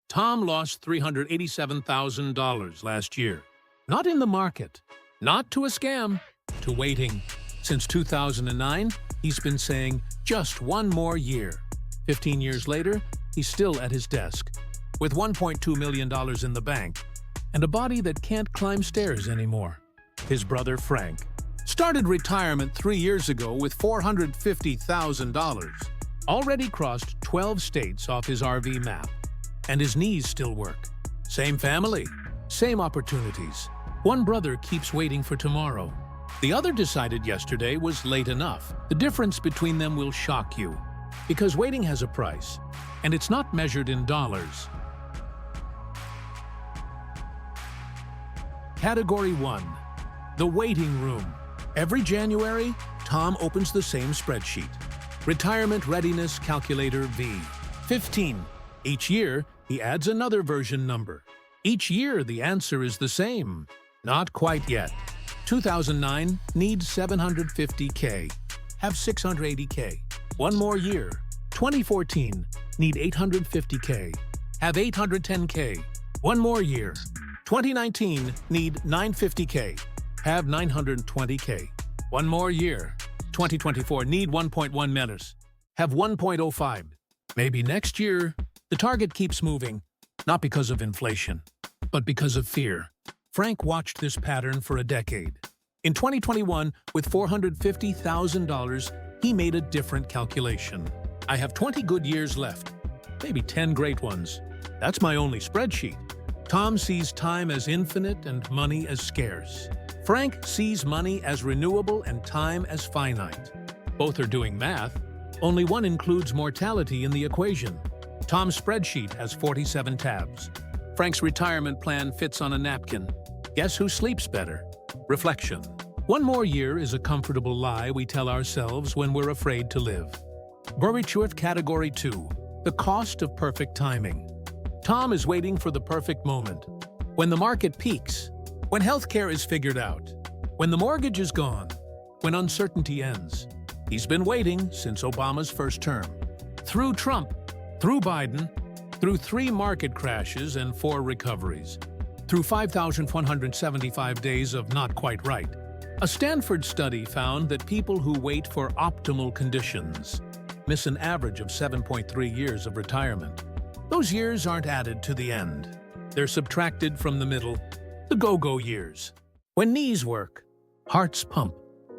Tom lost $387,000 last year. Not in the market, not to a scam, to waiting. Since 2009, he's been saying just one more year. 15 years later, he's still at his desk, with $1.2 million in the bank and a body that can't climb stairs anymore. His brother Frank started retirement 3 years ago with $450,000. Already crossed 12 states off his RV map. And his knees still work. Same family, same opportunities. One brother keeps waiting for tomorrow. The other decided yesterday was late enough. The difference between them will shock you, because waiting has a price, and it's not measured in dollars. Category 1. The waiting room. Every January, Tom opens the same spreadsheet. Retirement Readiness Calculator V15. Each year, he adds another version number. Each year, the answer is the same. Not quite yet. 2009, need $750K. Have $680K. One more year. 2014, need $850K. Have $810K. One more year. 2019, need $950K. Have $920K. One more year. 2024, need $1.1 million. Have $1.05. Maybe next year. The target keeps moving, not because of inflation, but because of fear. Frank watched this pattern for a decade. In 2021, with $450,000, he made a different calculation. I have 20 good years left, maybe 10 great ones. That's my only spreadsheet. Tom sees time as infinite and money as scarce. Frank sees money as renewable and time as finite. Both are doing math. Only one includes mortality in the equation. Tom's spreadsheet has 47 tabs. Frank's retirement plan fits on a napkin. Guess who sleeps better? Reflection. One more year is a comfortable lie we tell ourselves when we're afraid to live. Virtue Category 2. The cost of perfect timing. Tom is waiting for the perfect moment. When the market peaks. When healthcare is figured out. When the mortgage is gone. When uncertainty ends. He's been waiting since Obama's first term. Through Trump. Through Biden, through 3 market crashes and 4 recoveries, through 5,175 days of not quite right. A Stanford study found that people who wait for optimal conditions miss an average of 7.3 years of retirement. Those years aren't added to the end. They're subtracted from the middle, the go-go years. When knees work, hearts pump,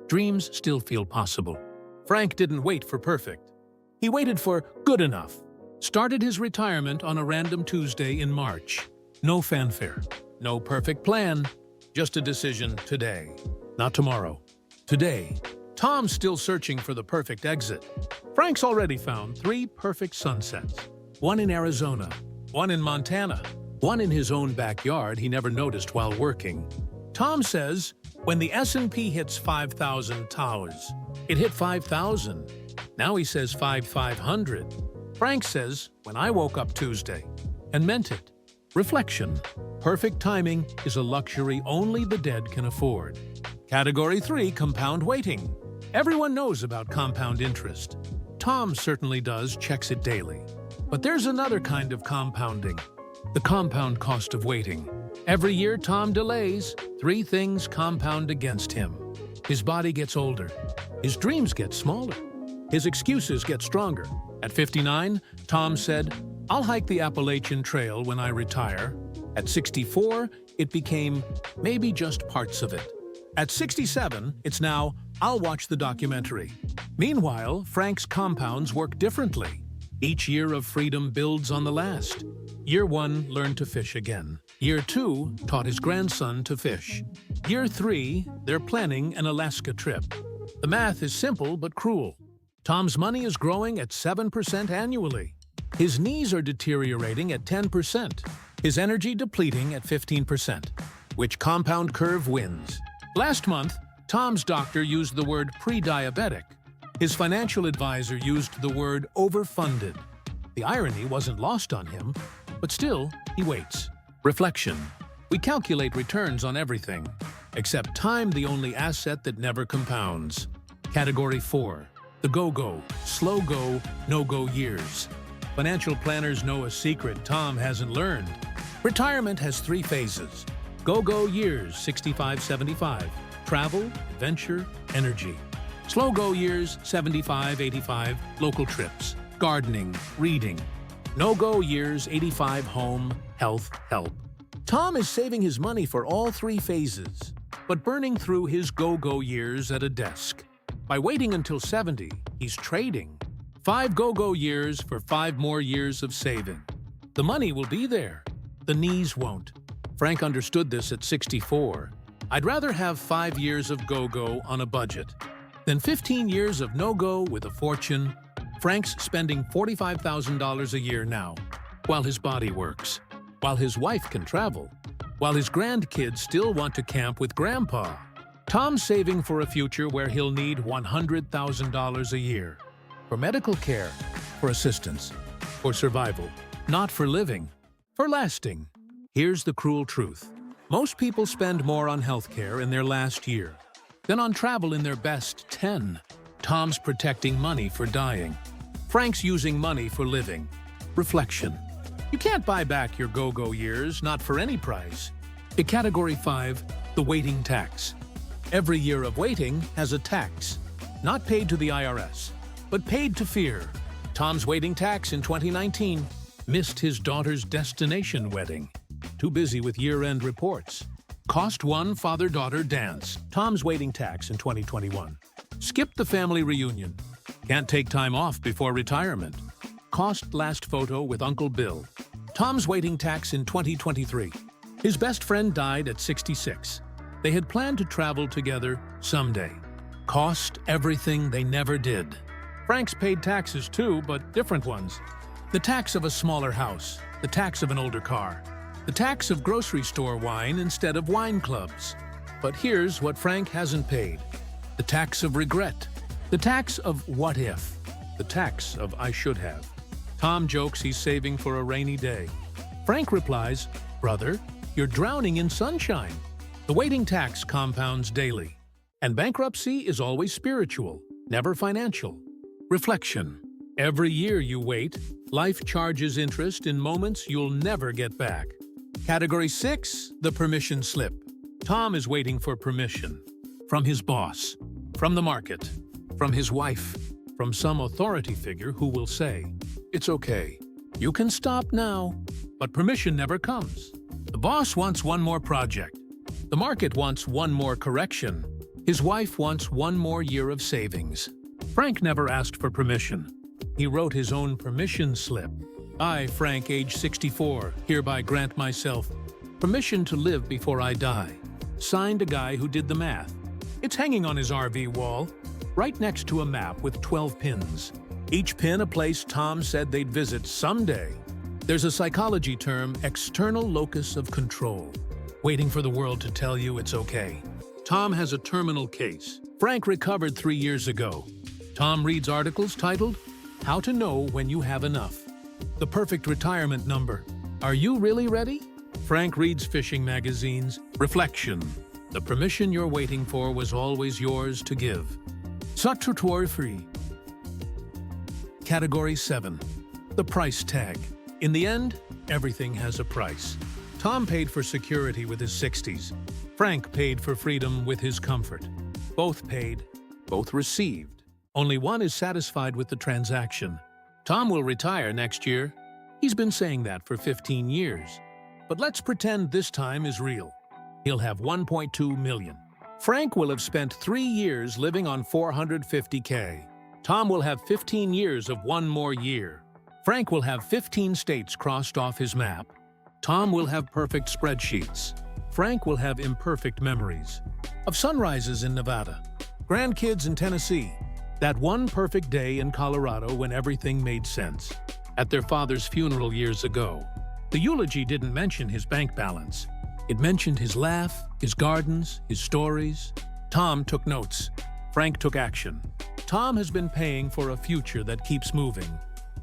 dreams still feel possible. Frank didn't wait for perfect. He waited for good enough. Started his retirement on a random Tuesday in March. No fanfare, no perfect plan, just a decision today. Not tomorrow. Today. Tom's still searching for the perfect exit. Frank's already found 3 perfect sunsets. One in Arizona, one in Montana, one in his own backyard he never noticed while working. Tom says, when the S&P hits $5,000, it hit 5,000. Now he says 5,500. Frank says, when I woke up Tuesday, and meant it. Reflection. Perfect timing is a luxury only the dead can afford. Category 3, compound waiting. Everyone knows about compound interest. Tom certainly does, checks it daily. But there's another kind of compounding. The compound cost of waiting. Every year Tom delays, 3 things compound against him. His body gets older. His dreams get smaller. His excuses get stronger. At 59, Tom said, I'll hike the Appalachian Trail when I retire. At 64, it became maybe just parts of it. At 67, it's now, I'll watch the documentary. Meanwhile, Frank's compounds work differently. Each year of freedom builds on the last. Year 1, learned to fish again. Year 2, taught his grandson to fish. Year 3, they're planning an Alaska trip. The math is simple but cruel. Tom's money is growing at 7% annually. His knees are deteriorating at 10%. His energy depleting at 15%. Which compound curve wins? Last month, Tom's doctor used the word pre-diabetic. His financial advisor used the word overfunded. The irony wasn't lost on him, but still, he waits. Reflection. We calculate returns on everything, except time, the only asset that never compounds. Category 4. The go-go, slow-go, no-go years. Financial planners know a secret Tom hasn't learned. Retirement has 3 phases. Go-go years, 65-75. Travel, adventure, energy. Slow-go years, 75-85. Local trips, gardening, reading. No-go years, 85. Home, health, help. Tom is saving his money for all 3 phases, but burning through his go-go years at a desk. By waiting until 70, he's trading 5 go-go years for 5 more years of saving. The money will be there. The knees won't. Frank understood this at 64. I'd rather have 5 years of go-go on a budget than 15 years of no-go with a fortune. Frank's spending $45,000 a year now, while his body works, while his wife can travel, while his grandkids still want to camp with Grandpa. Tom's saving for a future where he'll need $100,000 a year. For medical care, for assistance, for survival, not for living, for lasting. Here's the cruel truth. Most people spend more on healthcare in their last year than on travel in their best 10. Tom's protecting money for dying. Frank's using money for living. Reflection. You can't buy back your go-go years, not for any price. In Category 5, the waiting tax. Every year of waiting has a tax, not paid to the IRS, but paid to fear. Tom's waiting tax in 2019 missed his daughter's destination wedding. Too busy with year-end reports. Cost one father-daughter dance. Tom's waiting tax in 2021. Skipped the family reunion. Can't take time off before retirement. Cost last photo with Uncle Bill. Tom's waiting tax in 2023. His best friend died at 66. They had planned to travel together someday. Cost everything they never did. Frank's paid taxes too, but different ones. The tax of a smaller house. The tax of an older car. The tax of grocery store wine instead of wine clubs. But here's what Frank hasn't paid. The tax of regret. The tax of what if. The tax of I should have. Tom jokes he's saving for a rainy day. Frank replies, "Brother, you're drowning in sunshine." The waiting tax compounds daily. And bankruptcy is always spiritual, never financial. Reflection. Every year you wait, life charges interest in moments you'll never get back. Category 6, the permission slip. Tom is waiting for permission. From his boss, from the market, from his wife, from some authority figure who will say, "It's okay. You can stop now." But permission never comes. The boss wants one more project. The market wants one more correction. His wife wants one more year of savings. Frank never asked for permission. He wrote his own permission slip. I, Frank, age 64, hereby grant myself permission to live before I die. Signed a guy who did the math. It's hanging on his RV wall, right next to a map with 12 pins. Each pin a place Tom said they'd visit someday. There's a psychology term, external locus of control. Waiting for the world to tell you it's okay. Tom has a terminal case. Frank recovered 3 years ago. Tom reads articles titled, "How to Know When You Have Enough." The perfect retirement number. Are you really ready? Frank reads fishing magazines. Reflection. The permission you're waiting for was always yours to give. Saturtoir free. Category 7. The price tag. In the end, everything has a price. Tom paid for security with his 60s. Frank paid for freedom with his comfort. Both paid, both received. Only one is satisfied with the transaction. Tom will retire next year. He's been saying that for 15 years. But let's pretend this time is real. He'll have $1.2 million. Frank will have spent 3 years living on $450K. Tom will have 15 years of one more year. Frank will have 15 states crossed off his map. Tom will have perfect spreadsheets. Frank will have imperfect memories of sunrises in Nevada, grandkids in Tennessee, that one perfect day in Colorado when everything made sense. At their father's funeral years ago, the eulogy didn't mention his bank balance. It mentioned his laugh, his gardens, his stories. Tom took notes. Frank took action. Tom has been paying for a future that keeps moving.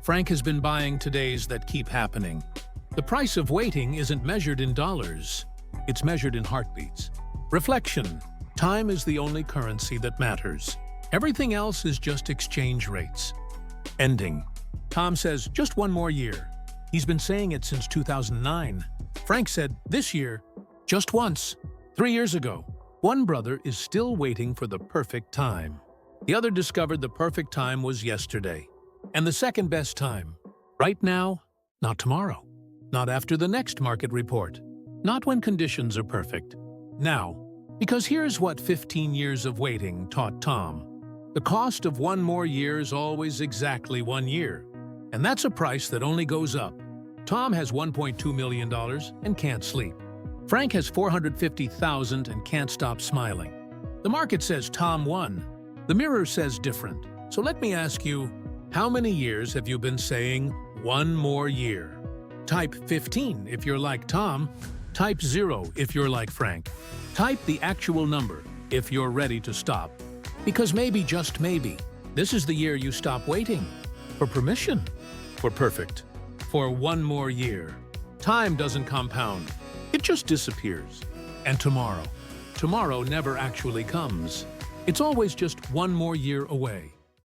Frank has been buying todays that keep happening. The price of waiting isn't measured in dollars. It's measured in heartbeats. Reflection. Time is the only currency that matters. Everything else is just exchange rates. Ending. Tom says, just one more year. He's been saying it since 2009. Frank said, this year, just once. 3 years ago. One brother is still waiting for the perfect time. The other discovered the perfect time was yesterday. And the second best time. Right now, not tomorrow. Not after the next market report. Not when conditions are perfect. Now. Because here's what 15 years of waiting taught Tom. The cost of one more year is always exactly 1 year. And that's a price that only goes up. Tom has $1.2 million and can't sleep. Frank has $450,000 and can't stop smiling. The market says Tom won. The mirror says different. So let me ask you, how many years have you been saying, one more year? Type 15 if you're like Tom. Type 0 if you're like Frank. Type the actual number if you're ready to stop. Because maybe, just maybe, this is the year you stop waiting. For permission. For perfect. For one more year. Time doesn't compound. It just disappears. And tomorrow. Tomorrow never actually comes. It's always just one more year away.